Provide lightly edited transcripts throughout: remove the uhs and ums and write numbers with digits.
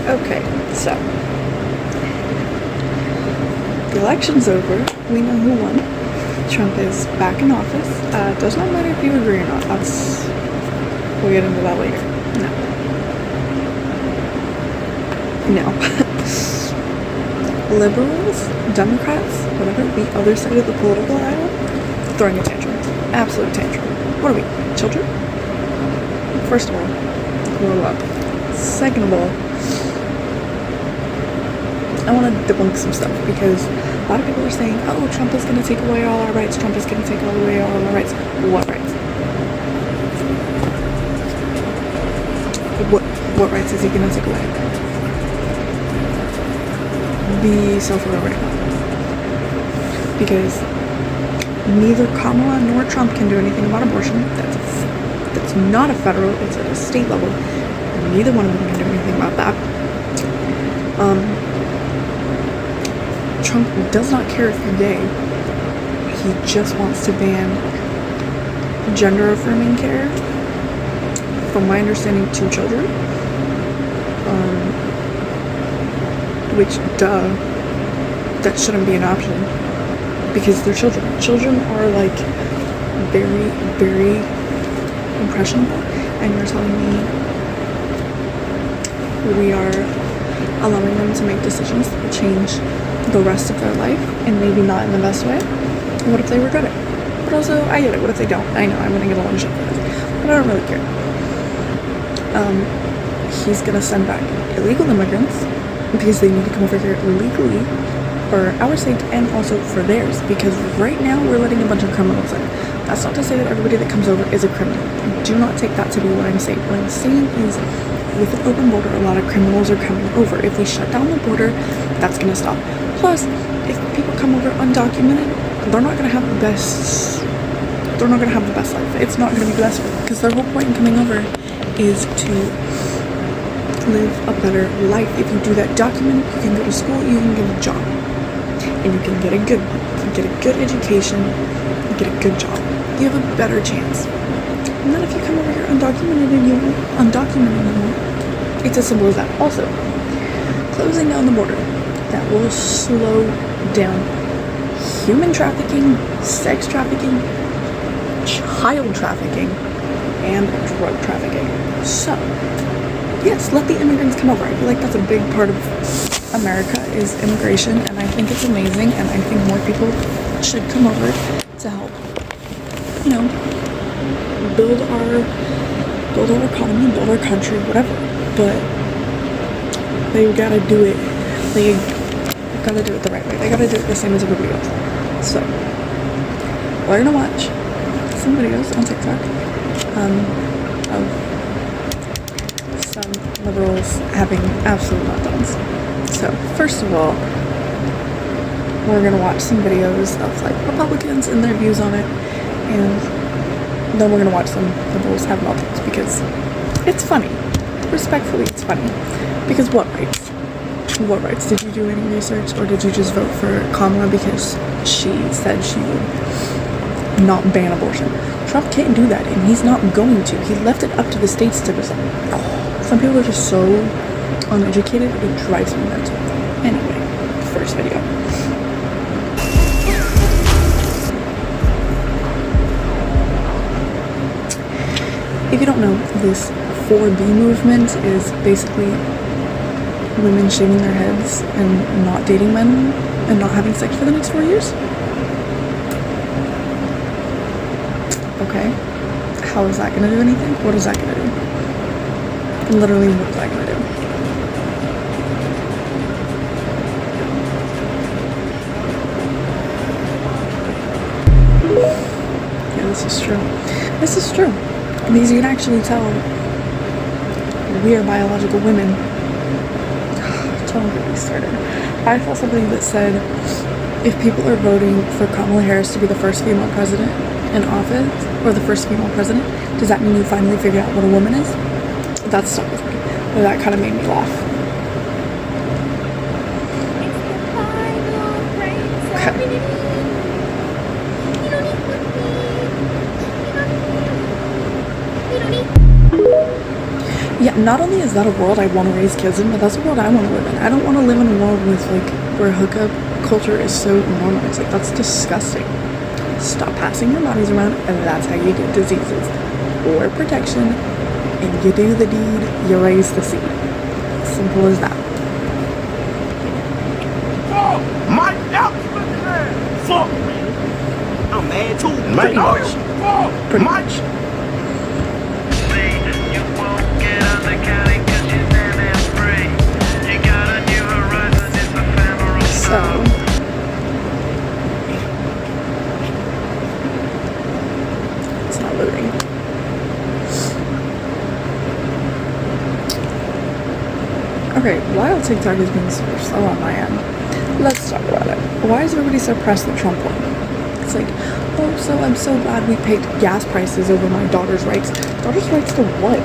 Okay, so the election's over. We know who won. Trump is back in office. Does not matter if you agree or not. We'll get into that later. No. Liberals, Democrats, whatever, the other side of the political aisle, throwing a tantrum. Absolute tantrum. What are we, children? First of all, grow up. Second of all, I want to debunk some stuff because a lot of people are saying, oh, Trump is going to take away all our rights. Trump is going to take away all our rights. What rights? What rights is he going to take away? Be self-aware right now. Because neither Kamala nor Trump can do anything about abortion. That's not a federal, it's at a state level. And neither one of them can do anything about that. Trump does not care if you're gay. He just wants to ban gender-affirming care. From my understanding, 2 children. Which, that shouldn't be an option. Because they're children. Children are, like, very, very impressionable. And you're telling me we are allowing them to make decisions that will change the rest of their life, and maybe not in the best way. What if they regret it? But also, I get it. What if they don't? I know I'm gonna get a lot of shit for this, but I don't really care. He's gonna send back illegal immigrants because they need to come over here legally for our sake and also for theirs, because right now we're letting a bunch of criminals in. That's not to say that everybody that comes over is a criminal. Do not take that to be what I'm saying. What I'm saying is, with an open border, a lot of criminals are coming over. If we shut down the border, that's gonna stop. Plus, if people come over undocumented, they're not gonna have the best life. It's not gonna be the best for them, because their whole point in coming over is to live a better life. If you do that documented, you can go to school, you can get a job, and you can get a good one. You get a good education, you get a good job. You have a better chance. And then if you come over here undocumented anymore, it's as simple as that. Also, closing down the border, that will slow down human trafficking, sex trafficking, child trafficking, and drug trafficking. So, yes, let the immigrants come over. I feel like that's a big part of America is immigration, and I think it's amazing, and I think more people should come over to help, build our economy, build our country, whatever. But they gotta do it. They gotta do it the right way. They gotta do it the same as everybody else. So we're gonna watch some videos on TikTok of some liberals having absolute meltdowns. So first of all, we're gonna watch some videos of like Republicans and their views on it, and then we're gonna watch some liberals have meltdowns because it's funny. Respectfully, it's funny. Because what rights? What rights? Did you do any research, or did you just vote for Kamala because she said she would not ban abortion? Trump can't do that, and he's not going to. He left it up to the states to decide. Some people are just so uneducated, it drives me mental. Anyway, first video. If you don't know, this 4B movement is basically women shaving their heads and not dating men and not having sex for the next 4 years. Okay. How is that gonna do anything? What is that gonna do? Literally, what is that gonna do? Yeah, this is true. This is true. Because you can actually tell we are biological women. Don't get me started. I saw something that said if people are voting for Kamala Harris to be the first female president in office, or the first female president, does that mean you finally figured out what a woman is? That stuck with me. That kind of made me laugh. Okay. Yeah, not only is that a world I want to raise kids in, but that's a world I want to live in. I don't want to live in a world with like where hookup culture is so normalized. Like that's disgusting. Stop passing your bodies around, and that's how you get diseases. Wear protection, and you do the deed, you raise the seed. Simple as that. My fuck, man. I'm mad too. Pretty much. Pretty much. You won't get on the county 'cause you're damn and free. You got a new horizon, it's ephemeral. So, it's not loading. Okay, while TikTok is being super slow on my end, let's talk about it. Why is everybody so pressed that Trump won? It's like, oh, so I'm so glad we paid gas prices over my daughter's rights. Daughter's rights to what?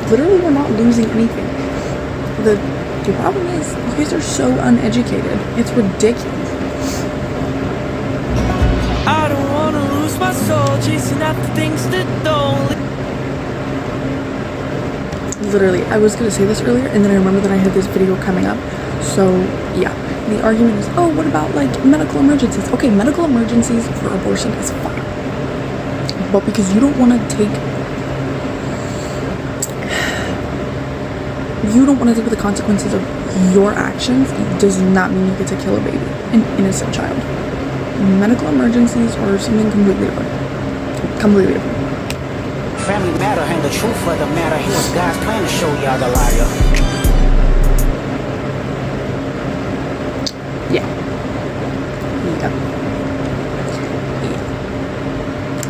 Literally, we're not losing anything. The problem is, you guys are so uneducated. It's ridiculous. I don't wanna lose my soul chasing after things that don't. Literally, I was gonna say this earlier, and then I remember that I had this video coming up. So, yeah. The argument is, oh, what about like medical emergencies? Okay, medical emergencies for abortion is fine. But because you don't want to take the consequences of your actions, it does not mean you get to kill a baby, an innocent child. Medical emergencies are something completely different. Completely different. Family matter and the truth of the matter. Here's God's plan to show y'all the liar. Yeah.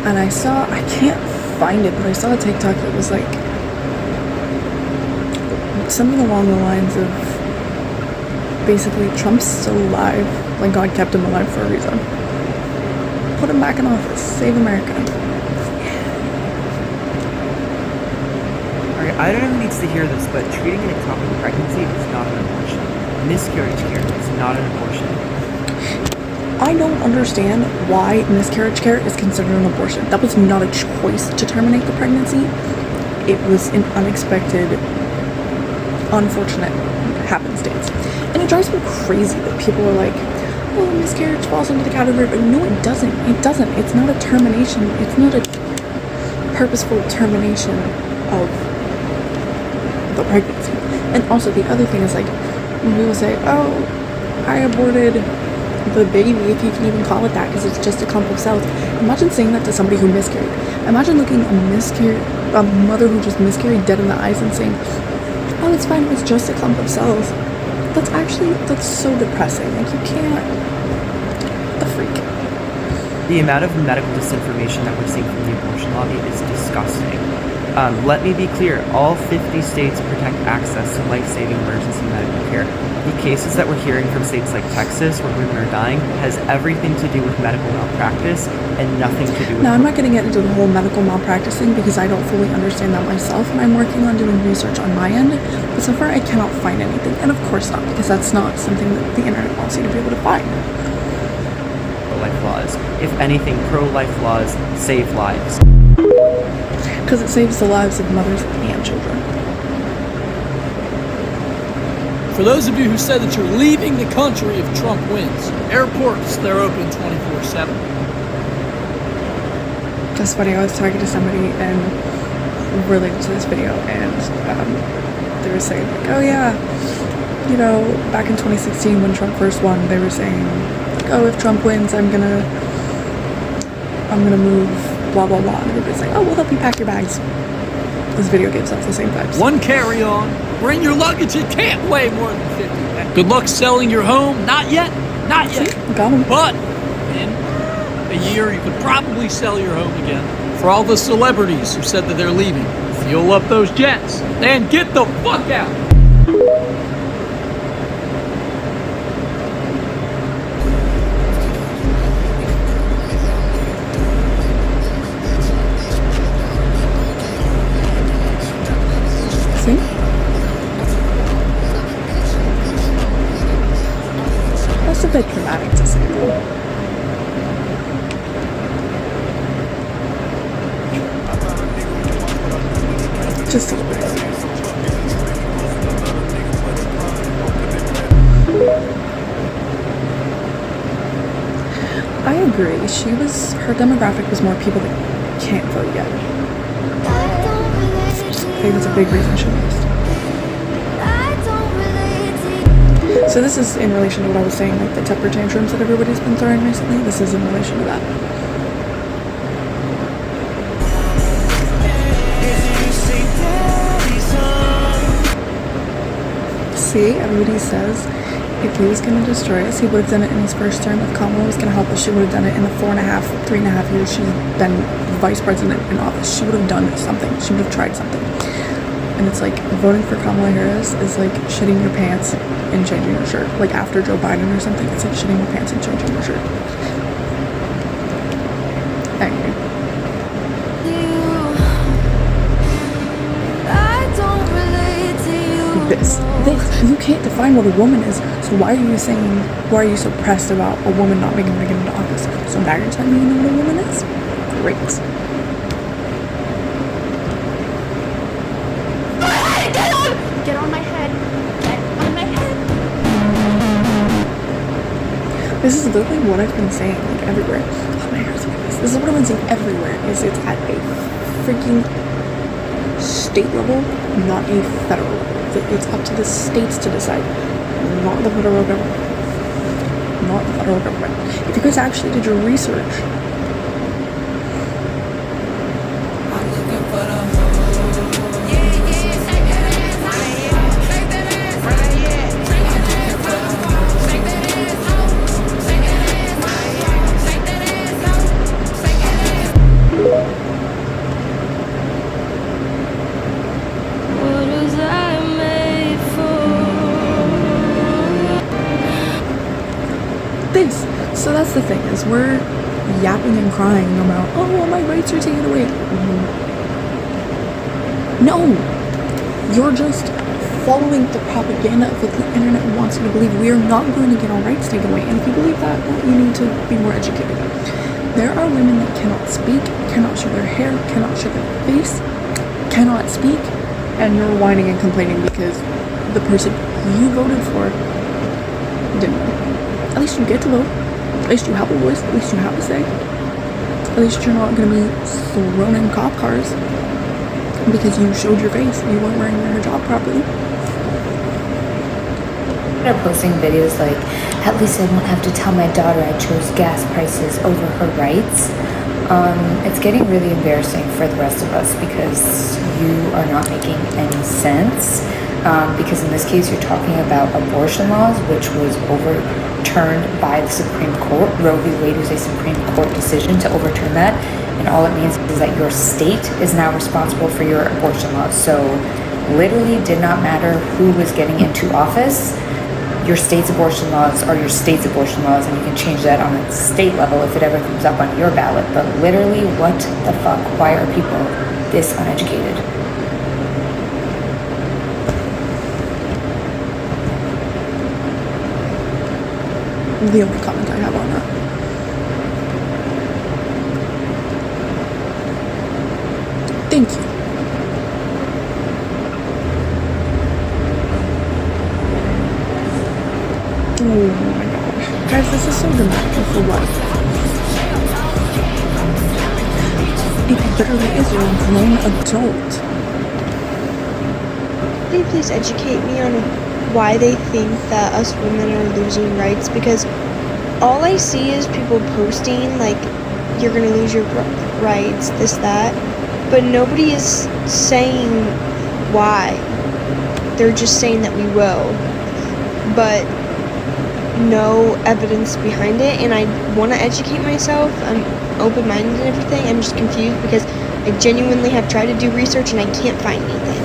And I can't find it, but I saw a TikTok that was like something along the lines of basically Trump's still alive, like God kept him alive for a reason. Put him back in office, save America. Alright, I don't know who needs to hear this, but treating an ectopic pregnancy is not an abortion. Miscarriage care is not an abortion. I don't understand why miscarriage care is considered an abortion. That was not a choice to terminate the pregnancy. It was an unexpected, unfortunate happenstance. And it drives me crazy that people are like, oh, miscarriage falls into the category. But no, it doesn't. It doesn't. It's not a termination. It's not a purposeful termination of the pregnancy. And also the other thing is like, when people say, oh, I aborted the baby, if you can even call it that, because it's just a clump of cells. Imagine saying that to somebody who miscarried. Imagine looking a mother who just miscarried dead in the eyes and saying, oh, it's fine, it's just a clump of cells. That's so depressing. Like, you can't. The freak. The amount of medical disinformation that we're seeing from the abortion lobby is disgusting. Let me be clear, all 50 states protect access to life-saving emergency medical care. The cases that we're hearing from states like Texas, where women are dying, has everything to do with medical malpractice and nothing to do with... Now, I'm not going to get into the whole medical malpractice thing because I don't fully understand that myself, and I'm working on doing research on my end, but so far I cannot find anything. And of course not, because that's not something that the internet wants you to be able to find. Pro-life laws. If anything, pro-life laws save lives. Because it saves the lives of mothers and children. For those of you who said that you're leaving the country if Trump wins, airports, they're open 24/7. That's funny, I was talking to somebody and related to this video, and they were saying like, oh yeah, you know, back in 2016 when Trump first won, they were saying like, oh, if Trump wins, I'm gonna move, blah blah blah, and everybody's like, oh, we'll help you pack your bags. This video gives off the same vibes. One carry-on. Bring your luggage. It can't weigh more than 50. And good luck selling your home. Not yet. Not yet. See? Got him. But in a year, you could probably sell your home again. For all the celebrities who said that they're leaving, fuel up those jets and get the fuck out. See? That's a bit dramatic to say. Just a little bit. agree. Her demographic was more people that can't vote yet. I think that's a big reason she lost. So this is in relation to what I was saying, like the temper tantrums that everybody's been throwing recently. This is in relation to that. See, everybody says if he was going to destroy us, he would have done it in his first term. If Kamala was going to help us, she would have done it in the 3.5 years she's been vice president in office. She would have done something. She would have tried something. And it's like voting for Kamala Harris is like shitting your pants and changing your shirt. Like after Joe Biden or something, it's like shitting your pants and changing your shirt. Anyway. This, you can't define what a woman is. So why are you so pressed about a woman not being able to get into office? So now you're telling me you know what a woman is? Great. Get on my head. Get on my head. This is literally what I've been saying, like everywhere. Oh, my hair's like this. This is what I've been saying everywhere. It's at a freaking state level, not a federal level. It's up to the states to decide, not the federal government. Not the federal government. If you guys actually did your research, so that's the thing, is we're yapping and crying about, oh, well, my rights are taken away. No, you're just following the propaganda of what the internet wants you to believe. We are not going to get our rights taken away. And if you believe that, well, you need to be more educated. There are women that cannot speak, cannot show their hair, cannot show their face, cannot speak, and you're whining and complaining because the person you voted for didn't vote. At least you get to vote. At least you have a voice. At least you have a say. At least you're not going to be thrown in cop cars because you showed your face and you weren't wearing your hijab properly. They're posting videos like, at least I won't have to tell my daughter I chose gas prices over her rights. It's getting really embarrassing for the rest of us because you are not making any sense. Because in this case, you're talking about abortion laws, which was overturned by the Supreme Court. Roe v. Wade was a Supreme Court decision to overturn that. And all it means is that your state is now responsible for your abortion laws. So literally did not matter who was getting into office. Your state's abortion laws are your state's abortion laws, and you can change that on a state level if it ever comes up on your ballot. But literally, what the fuck? Why are people this uneducated? The only comment I have on that. Thank you. Oh my gosh. Guys, this is so dramatic for what? It literally is a grown adult. Can you please educate me on why they think that us women are losing rights? Because all I see is people posting like, you're gonna lose your rights, this, that, but nobody is saying why. They're just saying that we will, but no evidence behind it. And I want to educate myself. I'm open-minded and everything. I'm just confused because I genuinely have tried to do research and I can't find anything.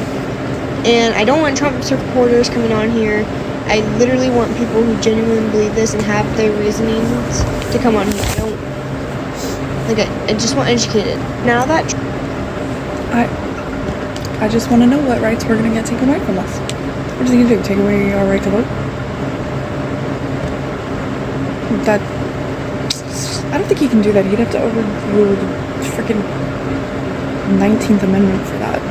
And I don't want Trump supporters coming on here. I literally want people who genuinely believe this and have their reasonings to come on here. I just want educated. Now that I just want to know what rights we're going to get taken away from us. What is he going to do? Take away our right to vote? That, I don't think he can do that. He'd have to overrule the freaking 19th Amendment for that.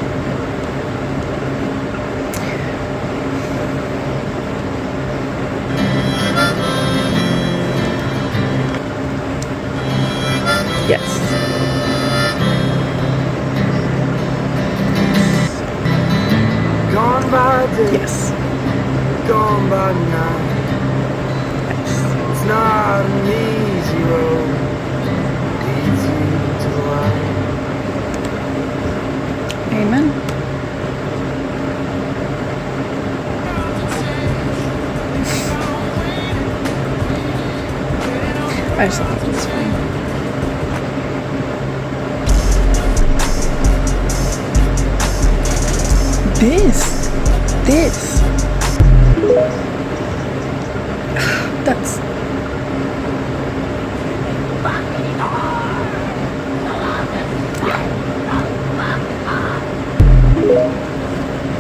Yes. Gone by night. It's not an easy road. Leads you to light. Amen. I just thought that was funny. This. That's.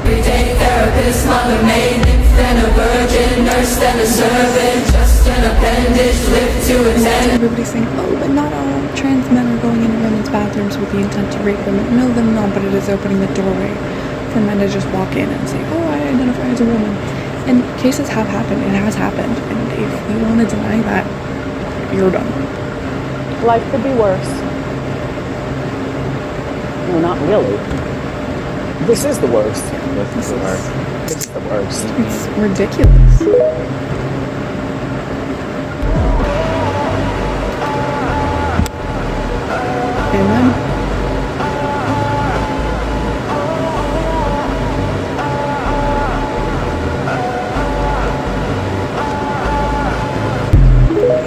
Everyday therapist, mother maid, then a virgin, nurse, then a servant, just an appendage, live to attend. Everybody's saying, oh, but not all trans men are going into women's bathrooms with the intent to rape women. No, they're not, but it is opening the doorway for men to just walk in and say, oh, I identify as a woman. And cases have happened. It has happened. And if you want to deny that, you're done. Life could be worse. No, not really. This is the worst. This is the worst. This is the worst. It's ridiculous. Amen.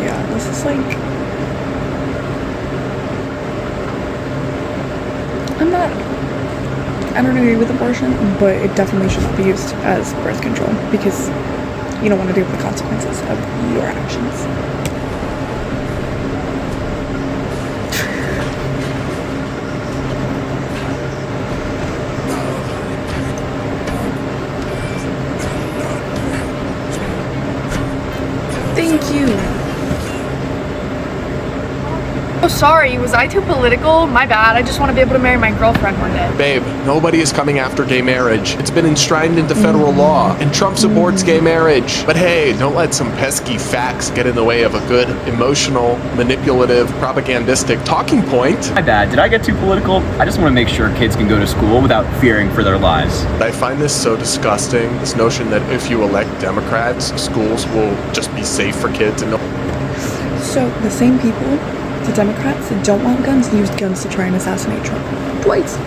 Yeah, this is like... I don't agree with abortion, but it definitely should not be used as birth control because you don't want to deal with the consequences of your actions. Thank you. Oh, sorry, was I too political? My bad. I just want to be able to marry my girlfriend one day. Babe, nobody is coming after gay marriage. It's been enshrined into federal law, and Trump supports gay marriage. But hey, don't let some pesky facts get in the way of a good, emotional, manipulative, propagandistic talking point. My bad. Did I get too political? I just want to make sure kids can go to school without fearing for their lives. I find this so disgusting, this notion that if you elect Democrats, schools will just be safe for kids and no... So, the same people, the Democrats that don't want guns, used guns to try and assassinate Trump. Twice.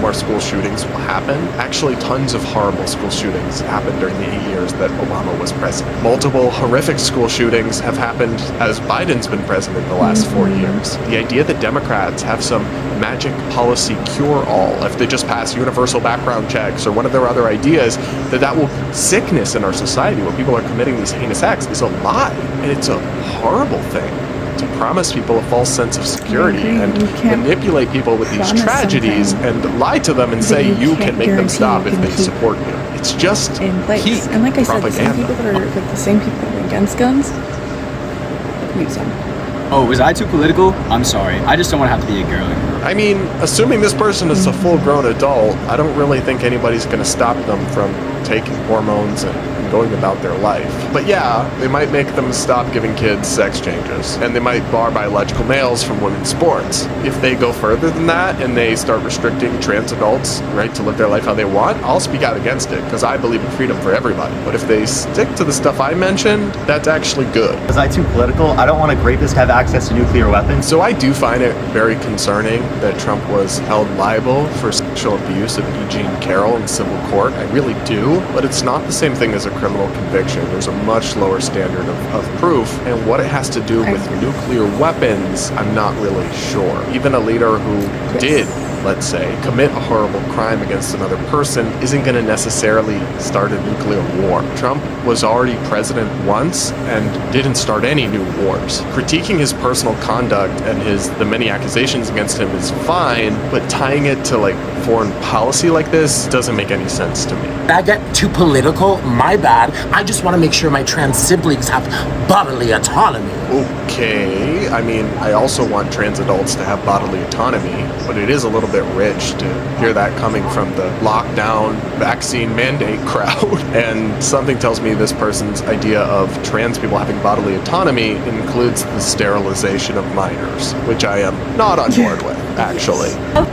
More school shootings will happen. Actually, tons of horrible school shootings happened during the 8 years that Obama was president. Multiple horrific school shootings have happened as Biden's been president the last 4 years. The idea that Democrats have some magic policy cure-all, if they just pass universal background checks or one of their other ideas, that will sickness in our society where people are committing these heinous acts is a lie. And it's a horrible thing to promise people a false sense of security and manipulate people with these tragedies and lie to them and say you can make them stop if they support you. It's just in place. And like I said, the same people that are like the same people that are against guns use them. Oh, was I too political? I'm sorry. I just don't want to have to be a girl anymore. I mean, assuming this person is a full-grown adult, I don't really think anybody's going to stop them from taking hormones and going about their life. But yeah, they might make them stop giving kids sex changes, and they might bar biological males from women's sports. If they go further than that and they start restricting trans adults' right to live their life how they want, I'll speak out against it because I believe in freedom for everybody. But if they stick to the stuff I mentioned, that's actually good. Was I too political? I don't want a rapist to have access to nuclear weapons. So I do find it very concerning that Trump was held liable for sexual abuse of E. Jean Carroll in civil court. I really do, but it's not the same thing as a criminal conviction. There's a much lower standard of proof, and what it has to do with nuclear weapons, I'm not really sure. Even a leader who did, let's say, commit a horrible crime against another person isn't going to necessarily start a nuclear war. Trump was already president once and didn't start any new wars. Critiquing his personal conduct and the many accusations against him is fine, but tying it to like foreign policy like this doesn't make any sense to me. I get too political? My bad. I just want to make sure my trans siblings have bodily autonomy. Okay, I mean, I also want trans adults to have bodily autonomy, but it is a little bit rich to hear that coming from the lockdown vaccine mandate crowd. And something tells me this person's idea of trans people having bodily autonomy includes the sterilization of minors, which I am not on board with, actually.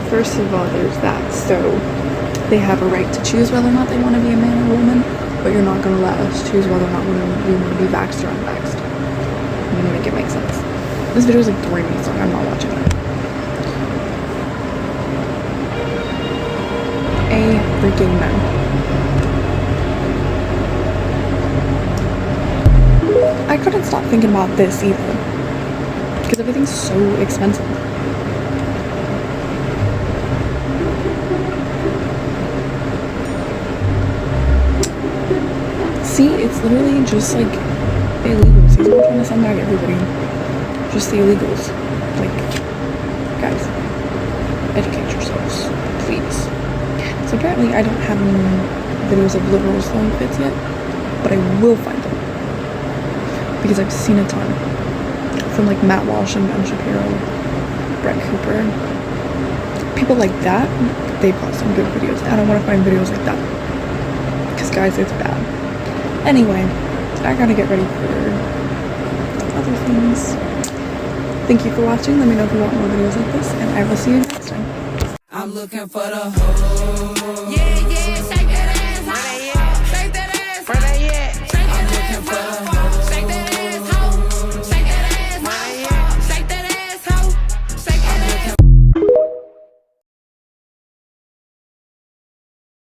First of all, there's that. So they have a right to choose whether or not they want to be a man or a woman, but you're not going to let us choose whether or not we want to be vaxxed or unvaxxed. I'm going to make it make sense. This video is like 3 minutes long. I'm not watching it. A freaking no. I couldn't stop thinking about this either, because everything's so expensive. See, it's literally just like the illegals. He's not trying to send back everybody. Just the illegals. Like, guys, educate yourselves, please. So apparently I don't have any videos of liberals throwing fits yet, but I will find them. Because I've seen a ton. From like Matt Walsh and Ben Shapiro, Brett Cooper. People like that, they've got some good videos. I don't want to find videos like that. Because guys, it's bad. Anyway, I gotta get ready for other things. Thank you for watching. Let me know if you want more videos like this, and I will see you next time. I'm looking for the whole. Yeah.